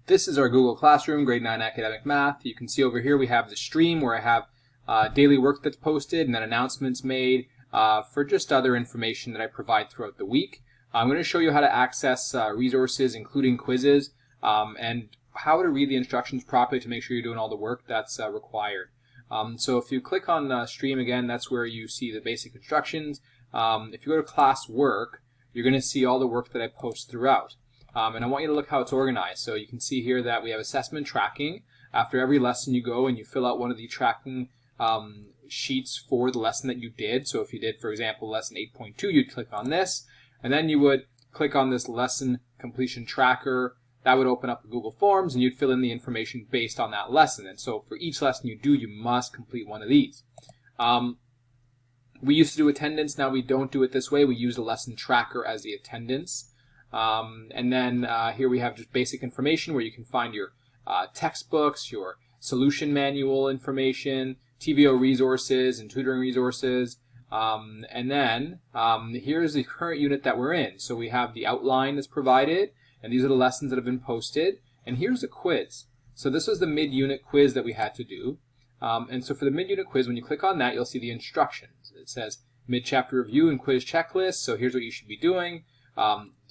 This is our Google Classroom, Grade 9 Academic Math. You can see over here we have the stream where I have daily work that's posted and then announcements made for just other information that I provide throughout the week. I'm going to show you how to access resources, including quizzes, and how to read the instructions properly to make sure you're doing all the work that's required. So if you click on stream again, that's where you see the basic instructions. If you go to class work, you're going to see all the work that I post throughout. And I want you to look how it's organized. So you can see here that we have assessment tracking. After every lesson you go and you fill out one of the tracking sheets for the lesson that you did. So if you did, for example, lesson 8.2, you'd click on this. And then you would click on this lesson completion tracker. That would open up the Google Forms and you'd fill in the information based on that lesson. And so for each lesson you do, you must complete one of these. We used to do attendance. Now we don't do it this way. We use the lesson tracker as the attendance. And then here we have just basic information where you can find your textbooks, your solution manual information, TVO resources and tutoring resources. And then here's the current unit that we're in. So we have the outline that's provided, and these are the lessons that have been posted. And here's a quiz. So this was the mid-unit quiz that we had to do. And so for the mid-unit quiz, when you click on that, you'll see the instructions. It says mid-chapter review and quiz checklist. So here's what you should be doing.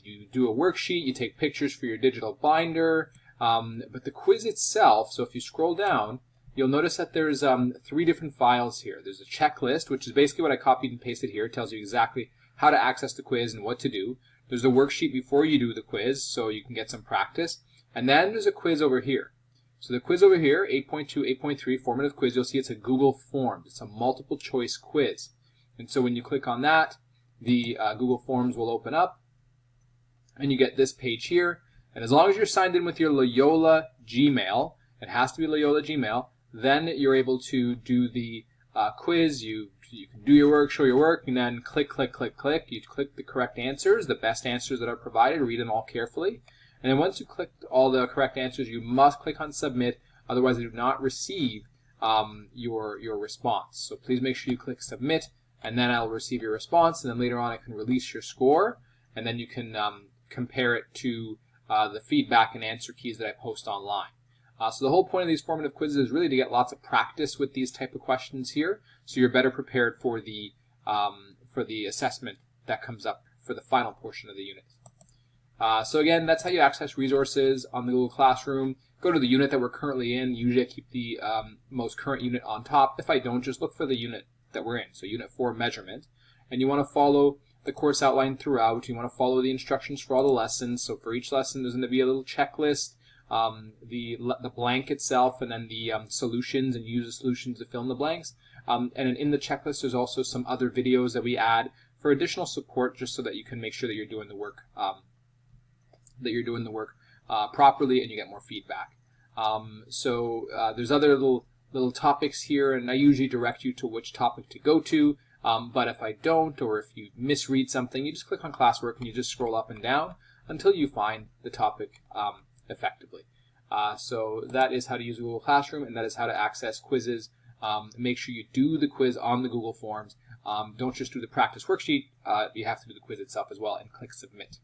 You do a worksheet, you take pictures for your digital binder, but the quiz itself, so if you scroll down, you'll notice that there's 3 different files here. There's a checklist, which is basically what I copied and pasted here. It tells you exactly how to access the quiz and what to do. There's a worksheet before you do the quiz, so you can get some practice. And then there's a quiz over here. So the quiz over here, 8.2, 8.3, formative quiz, you'll see it's a Google Forms. It's a multiple choice quiz. And so when you click on that, the Google Forms will open up. And you get this page here, and as long as you're signed in with your Loyola Gmail, it has to be Loyola Gmail, then you're able to do the quiz. You can do your work, show your work, and then click, click, click, click. You click the correct answers, the best answers that are provided, read them all carefully. And then once you click all the correct answers, you must click on submit, otherwise you do not receive your response. So please make sure you click submit, and then I'll receive your response, and then later on I can release your score, and then you can compare it to the feedback and answer keys that I post online. So the whole point of these formative quizzes is really to get lots of practice with these type of questions here, so you're better prepared for the assessment that comes up for the final portion of the unit. So again, that's how you access resources on the Google Classroom. Go to the unit that we're currently in. Usually I keep the most current unit on top. If I don't, just look for the unit that we're in. So Unit 4, Measurement. And you want to follow the course outline throughout. You want to follow the instructions for all the lessons. So for each lesson, there's going to be a little checklist, the blank itself, and then the solutions, and use the solutions to fill in the blanks. And in the checklist, there's also some other videos that we add for additional support, just so that you can make sure that you're doing the work properly, and you get more feedback. There's other little topics here, and I usually direct you to which topic to go to. But if I don't, or if you misread something, you just click on classwork and you just scroll up and down until you find the topic effectively. So that is how to use Google Classroom, and that is how to access quizzes. Make sure you do the quiz on the Google Forms. Don't just do the practice worksheet. You have to do the quiz itself as well and click submit.